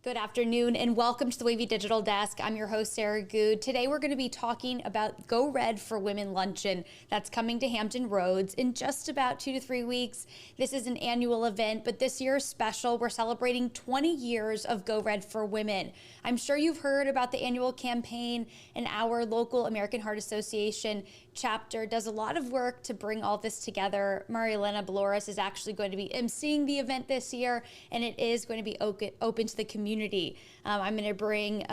Good afternoon and welcome to the WAVY Digital Desk. I'm your host, Sarah Good. Today we're going to be talking about Go Red for Women Luncheon that's coming to Hampton Roads in just about 2 to 3 weeks. This is an annual event, but this year is special. We're celebrating 20 years of Go Red for Women. I'm sure you've heard about the annual campaign, and our local American Heart Association chapter does a lot of work to bring all this together. Marielena Baloris is actually going to be emceeing the event this year, and it is going to be open to the community. I'm going to bring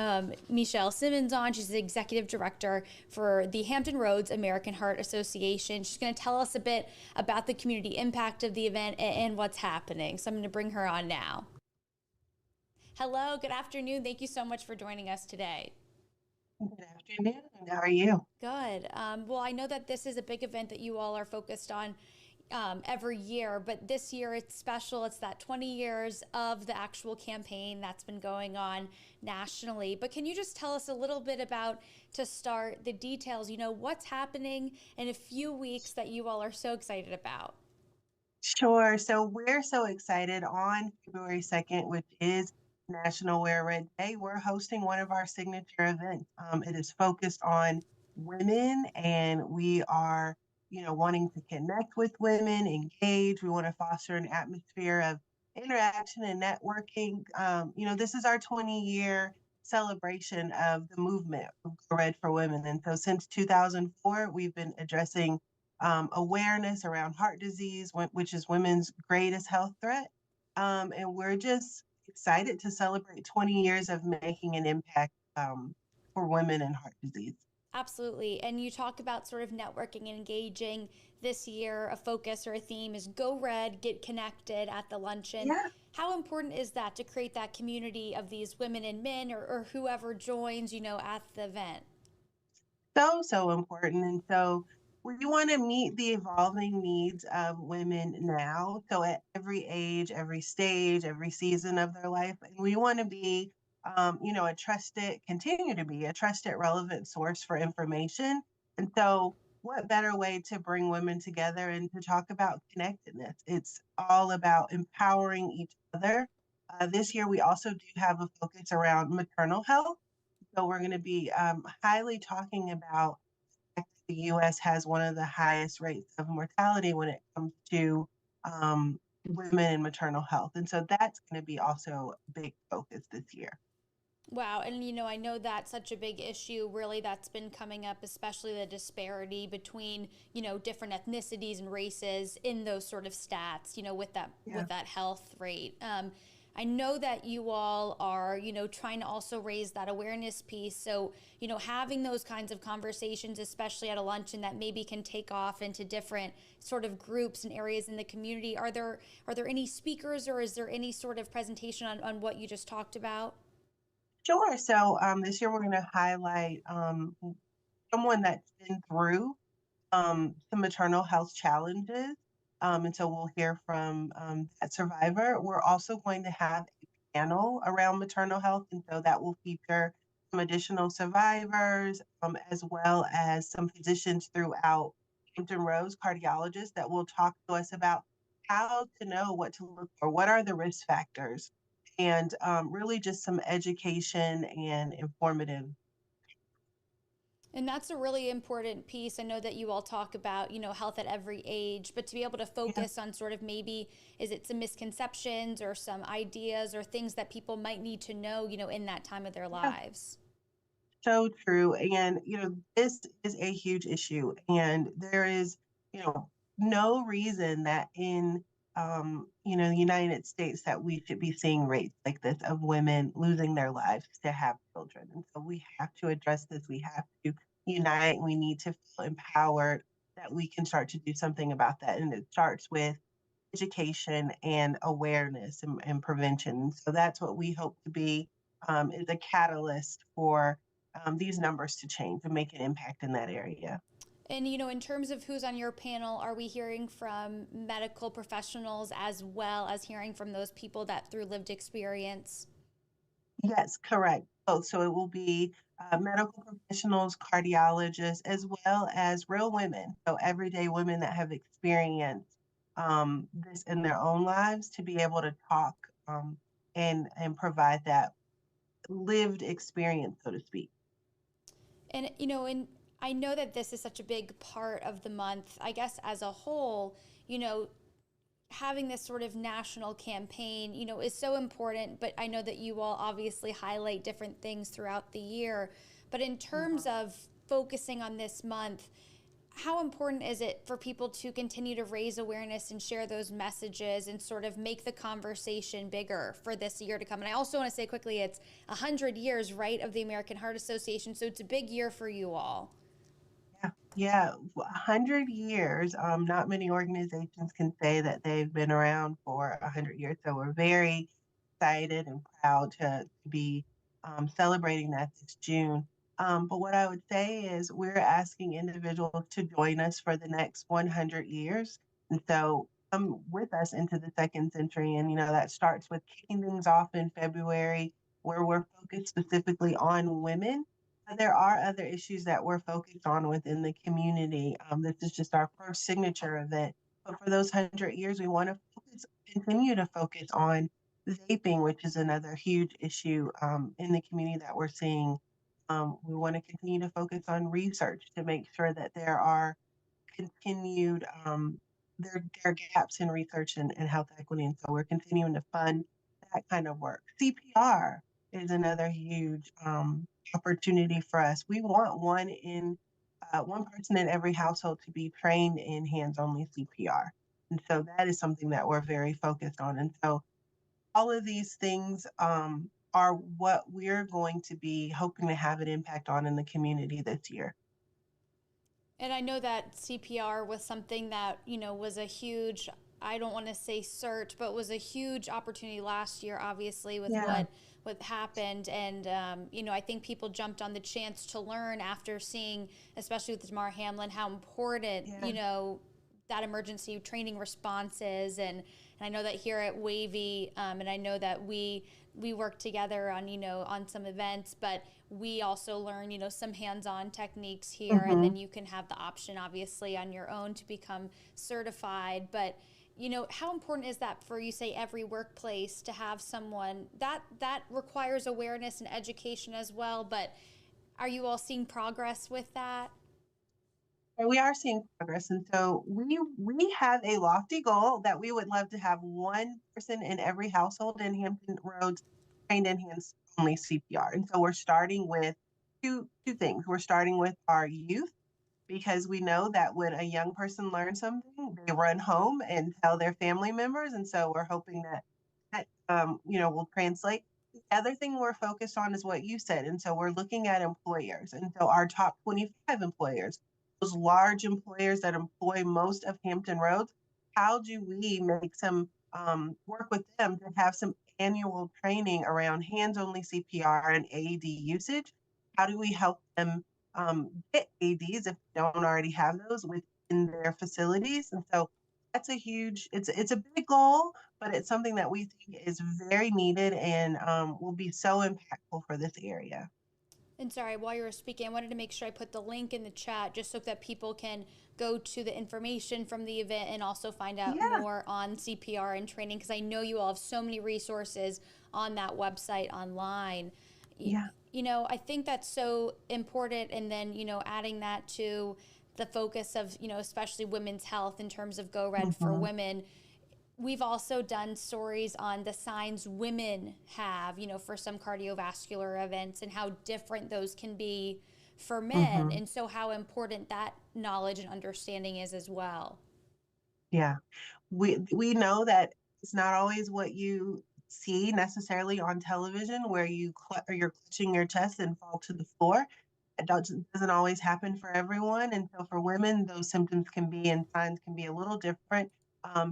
Michelle Simmons on. She's the executive director for the Hampton Roads American Heart Association. She's going to tell us a bit about the community impact of the event and what's happening. So I'm going to bring her on now. Hello, good afternoon. Thank you so much for joining us today. Good afternoon. How are you? Good. Well, I know that this is a big event that you all are focused on every year, but this year it's special. It's that 20 years of the actual campaign that's been going on nationally. But can you just tell us a little bit about, to start, the details, what's happening in a few weeks that you all are so excited about? Sure. So we're so excited on February 2nd, which is National Wear Red Day. We're hosting one of our signature events. It is focused on women, and we are, wanting to connect with women, engage. We want to foster an atmosphere of interaction and networking. This is our 20-year celebration of the movement of Red for Women. And so since 2004, we've been addressing awareness around heart disease, which is women's greatest health threat. And we're just excited to celebrate 20 years of making an impact for women and heart disease. Absolutely. And you talk about sort of networking and engaging. This year, a focus or a theme is Go Red, Get Connected at the luncheon. Yeah. How important is that to create that community of these women and men, or whoever joins, at the event? So important. And so we want to meet the evolving needs of women now. So at every age, every stage, every season of their life. And we want to be, continue to be a trusted, relevant source for information. And so what better way to bring women together and to talk about connectedness? It's all about empowering each other. This year, we also do have a focus around maternal health. So we're going to be highly talking about the U.S. has one of the highest rates of mortality when it comes to women and maternal health. And so that's going to be also a big focus this year. Wow. And, I know that's such a big issue, really, that's been coming up, especially the disparity between, different ethnicities and races in those sort of stats, with that Yeah. with that health rate. I know that you all are, trying to also raise that awareness piece. So, having those kinds of conversations, especially at a luncheon that maybe can take off into different sort of groups and areas in the community. Are there any speakers, or is there any sort of presentation on what you just talked about? Sure. So this year we're going to highlight someone that's been through some maternal health challenges. And so we'll hear from that survivor. We're also going to have a panel around maternal health. And so that will feature some additional survivors, as well as some physicians throughout Hampton Roads, cardiologists that will talk to us about how to know what to look for, what are the risk factors, and really just some education and informative. And that's a really important piece. I know that you all talk about, health at every age, but to be able to Yeah. focus on sort of, maybe, is it some misconceptions or some ideas or things that people might need to know, in that time of their Yeah. lives? So true. And, this is a huge issue. And there is, no reason that in, the United States that we should be seeing rates like this of women losing their lives to have children. And so we have to address this. We have to unite. We need to feel empowered that we can start to do something about that. And it starts with education and awareness and prevention. So that's what we hope to be, is a catalyst for these numbers to change and make an impact in that area. And, in terms of who's on your panel, are we hearing from medical professionals as well as hearing from those people that through lived experience? Yes, correct. Both. So it will be medical professionals, cardiologists, as well as real women. So everyday women that have experienced this in their own lives to be able to talk and provide that lived experience, so to speak. And I know that this is such a big part of the month. I guess as a whole, you know, having this sort of national campaign, is so important. But I know that you all obviously highlight different things throughout the year. But in terms Mhm. of focusing on this month, how important is it for people to continue to raise awareness and share those messages and sort of make the conversation bigger for this year to come? And I also want to say quickly, it's 100 years, right, of the American Heart Association. So it's a big year for you all. Yeah, yeah, 100 years. Not many organizations can say that they've been around for 100 years. So we're very excited and proud to be celebrating that this June. But what I would say is we're asking individuals to join us for the next 100 years. And so come with us into the second century. And, that starts with kicking things off in February, where we're focused specifically on women. There are other issues that we're focused on within the community. This is just our first signature event. But for those 100 years, we want to continue to focus on vaping, which is another huge issue in the community that we're seeing. We want to continue to focus on research to make sure that there are continued there are gaps in research and health equity, and so we're continuing to fund that kind of work. CPR is another huge opportunity for us. We want one person in every household to be trained in hands-only CPR, and so that is something that we're very focused on. And so all of these things are what we're going to be hoping to have an impact on in the community this year. And I know that CPR was something that, was a huge, I don't want to say search, but was a huge opportunity last year, obviously, with Yeah, what happened. And, I think people jumped on the chance to learn after seeing, especially with Damar Hamlin, how important, yeah. that emergency training response is. And I know that here at WAVY, and I know that we work together on, on some events, but we also learn, some hands-on techniques here, and then Hmm. you can have the option, obviously, on your own to become certified. But how important is that for, you say, every workplace to have someone that requires awareness and education as well? But are you all seeing progress with that? And we are seeing progress, and so we have a lofty goal that we would love to have one person in every household in Hampton Roads trained in hands-only CPR. And so we're starting with two things. We're starting with our youth because we know that when a young person learns something, they run home and tell their family members, and so we're hoping that will translate. The other thing we're focused on is what you said, and so we're looking at employers, and so our top 25 employers, those large employers that employ most of Hampton Roads, how do we make some work with them to have some annual training around hands-only CPR and AED usage? How do we help them get ADs if they don't already have those within their facilities? And so that's it's a big goal, but it's something that we think is very needed and will be so impactful for this area. And sorry, while you were speaking, I wanted to make sure I put the link in the chat just so that people can go to the information from the event and also find out Yeah, more on CPR and training, because I know you all have so many resources on that website online. You, yeah. I think that's so important. And then, adding that to the focus of, especially women's health in terms of Go Red for Hmm. Women. We've also done stories on the signs women have, for some cardiovascular events and how different those can be for men. Hmm. And so, how important that knowledge and understanding is as well. Yeah. We know that it's not always what you see necessarily on television where or you're clutching your chest and fall to the floor. It doesn't always happen for everyone, and so for women, those symptoms can be and signs can be a little different.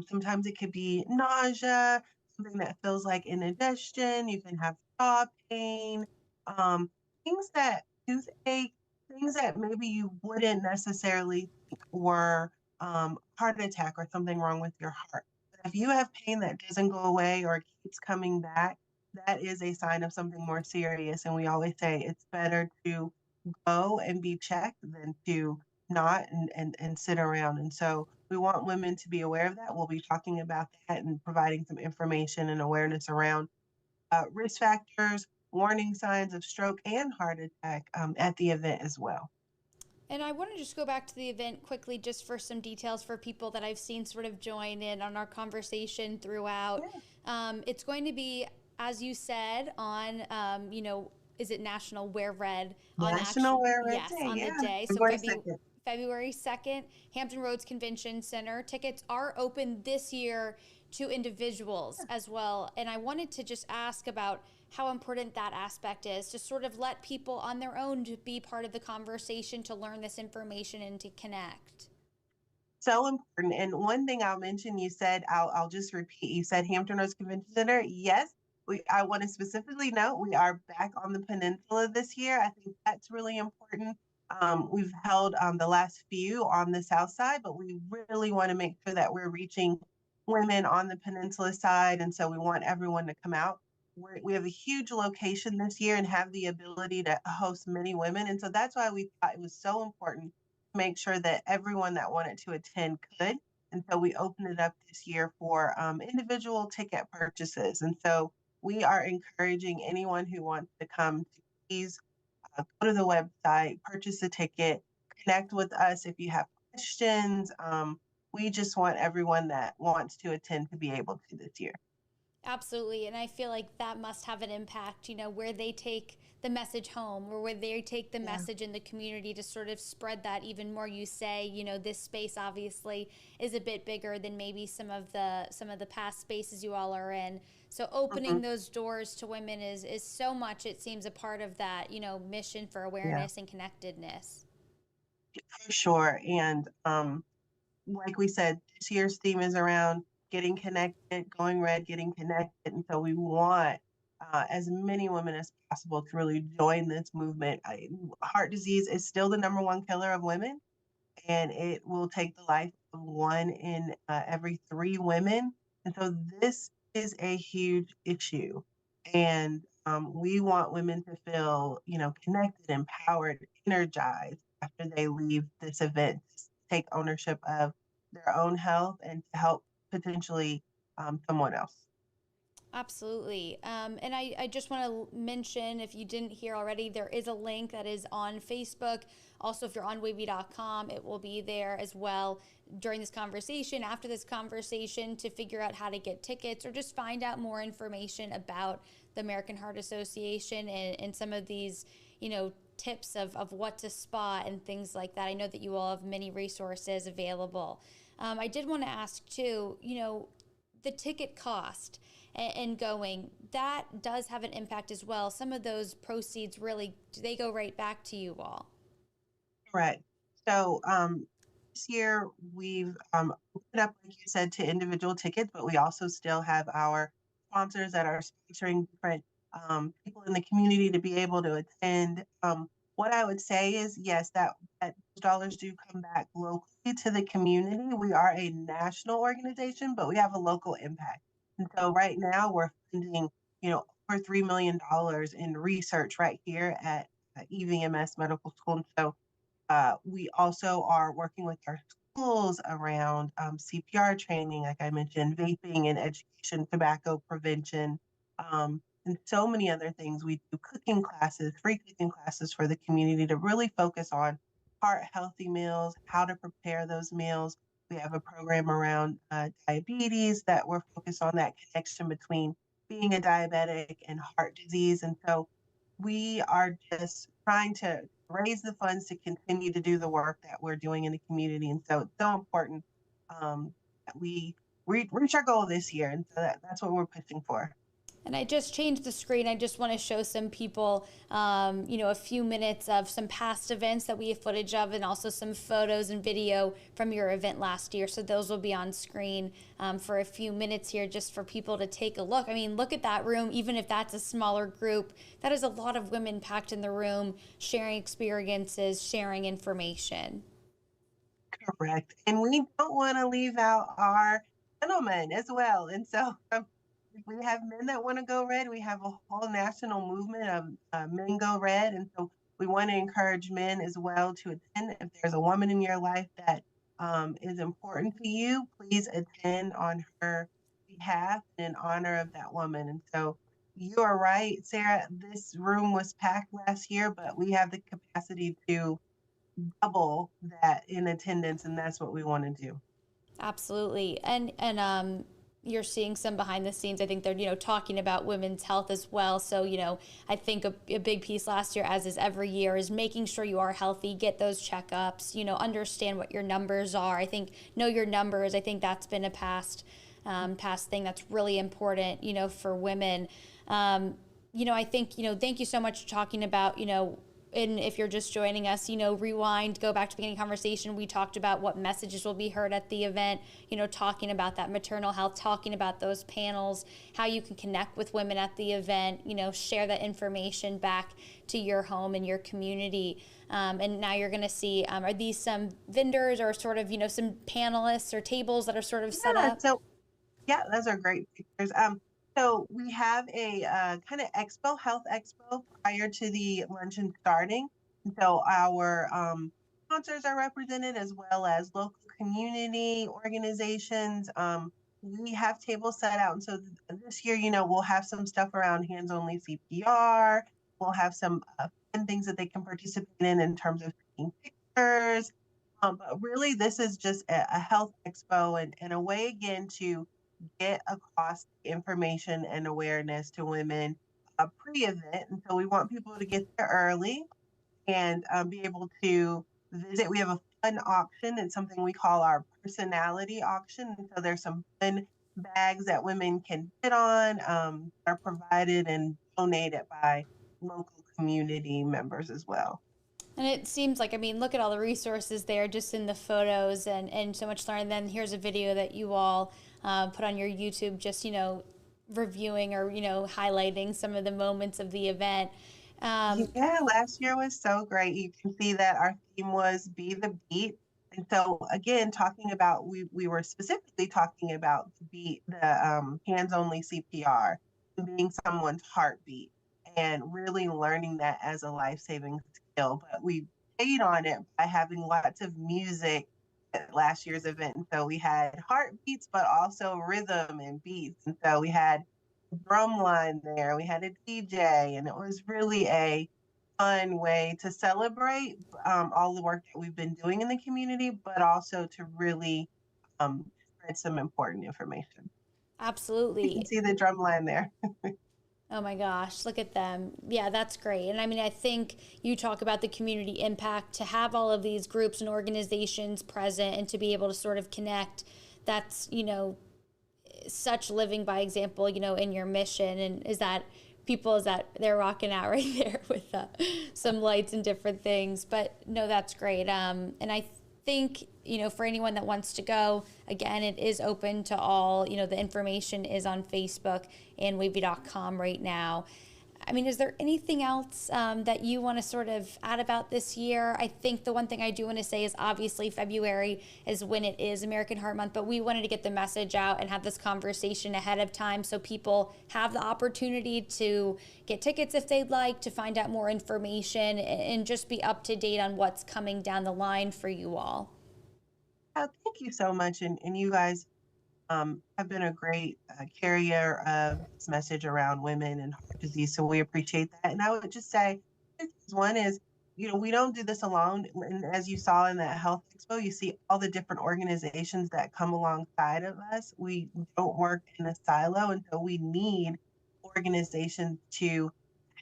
Sometimes it could be nausea, something that feels like indigestion. You can have jaw pain, um, things that toothache, things that maybe you wouldn't necessarily think were heart attack or something wrong with your heart. But if you have pain that doesn't go away or keeps coming back, that is a sign of something more serious. And we always say it's better to go and be checked than to not and sit around. And so we want women to be aware of that. We'll be talking about that and providing some information and awareness around risk factors, warning signs of stroke and heart attack at the event as well. And I want to just go back to the event quickly, just for some details for people that I've seen sort of join in on our conversation throughout. Yeah. It's going to be, as you said, on, is it National Wear Red on National actual, Wear Red yes, Day, on the yeah, day. So February 2nd. February 2nd, Hampton Roads Convention Center. Tickets are open this year to individuals as well. And I wanted to just ask about how important that aspect is to sort of let people on their own to be part of the conversation, to learn this information and to connect. So important. And one thing I'll mention, you said, I'll just repeat, you said Hampton Roads Convention Center. Yes, I want to specifically note we are back on the peninsula this year. I think that's really important. We've held the last few on the south side, but we really want to make sure that we're reaching women on the peninsula side. And so we want everyone to come out. We have a huge location this year and have the ability to host many women. And so that's why we thought it was so important make sure that everyone that wanted to attend could. And so we opened it up this year for individual ticket purchases. And so we are encouraging anyone who wants to come to please go to the website, purchase a ticket, connect with us if you have questions. We just want everyone that wants to attend to be able to this year. Absolutely. And I feel like that must have an impact, where they take the message home, or where they take the Yeah. message in the community to sort of spread that even more. You say, this space obviously is a bit bigger than maybe some of the past spaces you all are in. So opening Mhm. those doors to women is so much, it seems, a part of that, mission for Yeah, awareness and connectedness. for sure. And like we said, this year's theme is around getting connected, going red, getting connected. And so we want as many women as possible to really join this movement. Heart disease is still the number one killer of women, and it will take the life of one in every three women. And so this is a huge issue. And we want women to feel, connected, empowered, energized after they leave this event, to take ownership of their own health and to help potentially someone else. Absolutely. And I just want to mention, if you didn't hear already, there is a link that is on Facebook. Also, if you're on wavy.com, it will be there as well during this conversation, after this conversation, to figure out how to get tickets or just find out more information about the American Heart Association and some of these, tips of what to spot and things like that. I know that you all have many resources available. I did want to ask too, the ticket cost and going, that does have an impact as well. Some of those proceeds, really, do they go right back to you all? Correct. So this year we've opened up, like you said, to individual tickets, but we also still have our sponsors that are sponsoring different people in the community to be able to attend. What I would say is, yes, that those dollars do come back locally to the community. We are a national organization, but we have a local impact. And so right now we're funding, over $3 million in research right here at EVMS Medical School. And so we also are working with our schools around CPR training, like I mentioned, vaping and education, tobacco prevention, and so many other things. We do cooking classes, free cooking classes for the community to really focus on heart healthy meals, how to prepare those meals. We have a program around diabetes that we're focused on that connection between being a diabetic and heart disease. And so we are just trying to raise the funds to continue to do the work that we're doing in the community. And so it's so important that we reach our goal this year. And so that's what we're pushing for. And I just changed the screen. I just want to show some people, a few minutes of some past events that we have footage of, and also some photos and video from your event last year. So those will be on screen for a few minutes here, just for people to take a look. I mean, look at that room. Even if that's a smaller group, that is a lot of women packed in the room, sharing experiences, sharing information. Correct. And we don't want to leave out our gentlemen as well. And so we have men that want to go red. We have a whole national movement of men go red. And so we want to encourage men as well to attend. If there's a woman in your life that is important to you, please attend on her behalf and in honor of that woman. And so You are right, Sarah. This room was packed last year, but we have the capacity to double that in attendance, and that's what we want to do. Absolutely. And you're seeing some behind the scenes. I think they're, talking about women's health as well. So, I think a big piece last year, as is every year, is making sure you are healthy, get those checkups, understand what your numbers are. I think know your numbers. I think that's been a past thing that's really important, for women. I think, thank you so much for talking about, and if you're just joining us, rewind, go back to the beginning conversation. We talked about what messages will be heard at the event, talking about that maternal health, talking about those panels, how you can connect with women at the event, share that information back to your home and your community. And now you're going to see, are these some vendors or sort of, some panelists or tables that are sort of set Yeah, up? so yeah, those are great pictures. So we have a kind of expo, health expo prior to the luncheon starting. And so our sponsors are represented as well as local community organizations. We have tables set out. And so this year, we'll have some stuff around hands only CPR. We'll have some fun things that they can participate in terms of taking pictures. But really, this is just a health expo and a way again to get across information and awareness to women pre-event. And so we want people to get there early and be able to visit. We have a fun auction. It's something we call our personality auction. And so there's some fun bags that women can bid on, are provided and donated by local community members as well. And it seems like, I mean, look at all the resources there just in the photos and so much learn. And then here's a video that you all put on your YouTube, just, reviewing or, highlighting some of the moments of the event. Yeah, last year was so great. You can see that our theme was "Be the Beat." And so again, talking about we were specifically talking about the beat, the hands-only CPR, and being someone's heartbeat, and really learning that as a life-saving skill. But we played on it by having lots of music at last year's event. And so we had heartbeats, but also rhythm and beats. And so we had drum line there. We had a DJ, and it was really a fun way to celebrate all the work that we've been doing in the community, but also to really spread some important information. You can Absolutely. see the drum line there. Oh my gosh, look at them. Yeah, that's great. And I mean, I think you talk about the community impact to have all of these groups and organizations present and to be able to sort of connect. That's, such living by example, in your mission. And is that people, is that they're rocking out right there with some lights and different things. But no, that's great. And I think, for anyone that wants to go, again, it is open to all. The information is on Facebook and wavy.com right now. I mean, is there anything else that you want to sort of add about this year? I think the one thing I do want to say is obviously February is when it is American Heart Month, but we wanted to get the message out and have this conversation ahead of time so people have the opportunity to get tickets if they'd like, to find out more information and just be up to date on what's coming down the line for you all. Thank you so much. And you guys have been a great carrier of this message around women and heart disease. So we appreciate that. And I would just say, two things. One is, we don't do this alone. And as you saw in that health expo, you see all the different organizations that come alongside of us. We don't work in a silo, and so we need organizations to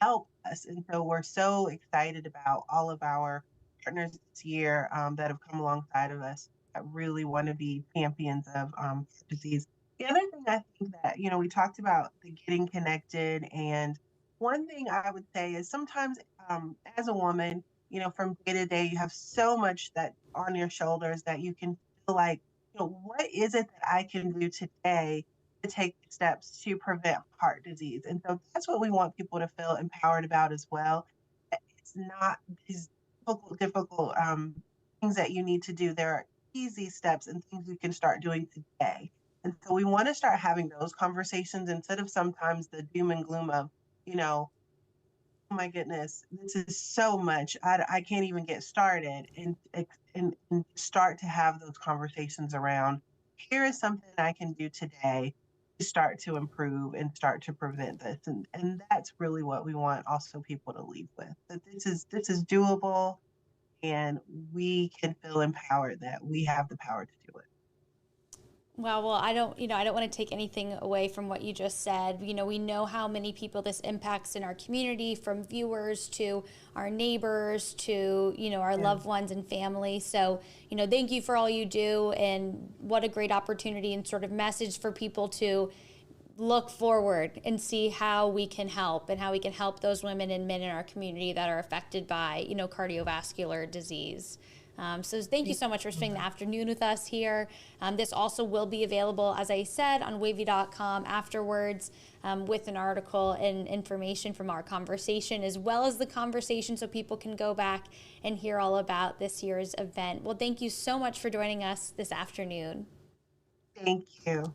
help us. And so we're so excited about all of our partners this year that have come alongside of us that really want to be champions of heart disease. The other thing I think that, we talked about the getting connected. And one thing I would say is sometimes as a woman, from day to day, you have so much that on your shoulders that you can feel like, what is it that I can do today to take steps to prevent heart disease? And so that's what we want people to feel empowered about as well. It's not these difficult things that you need to do. There are easy steps and things you can start doing today. And so we want to start having those conversations instead of sometimes the doom and gloom of, oh my goodness, this is so much. I can't even get started. And start to have those conversations around here is something I can do today to start to improve and start to prevent this. And that's really what we want also people to leave with. That this is doable and we can feel empowered that we have the power to do it. Well, I don't want to take anything away from what you just said. We know how many people this impacts in our community, from viewers to our neighbors to, our Yeah. loved ones and family. So, thank you for all you do. And what a great opportunity and sort of message for people to look forward and see how we can help and how we can help those women and men in our community that are affected by, cardiovascular disease. So thank you so much for spending the afternoon with us here. This also will be available, as I said, on wavy.com afterwards, with an article and information from our conversation, as well as the conversation, so people can go back and hear all about this year's event. Well, thank you so much for joining us this afternoon. Thank you.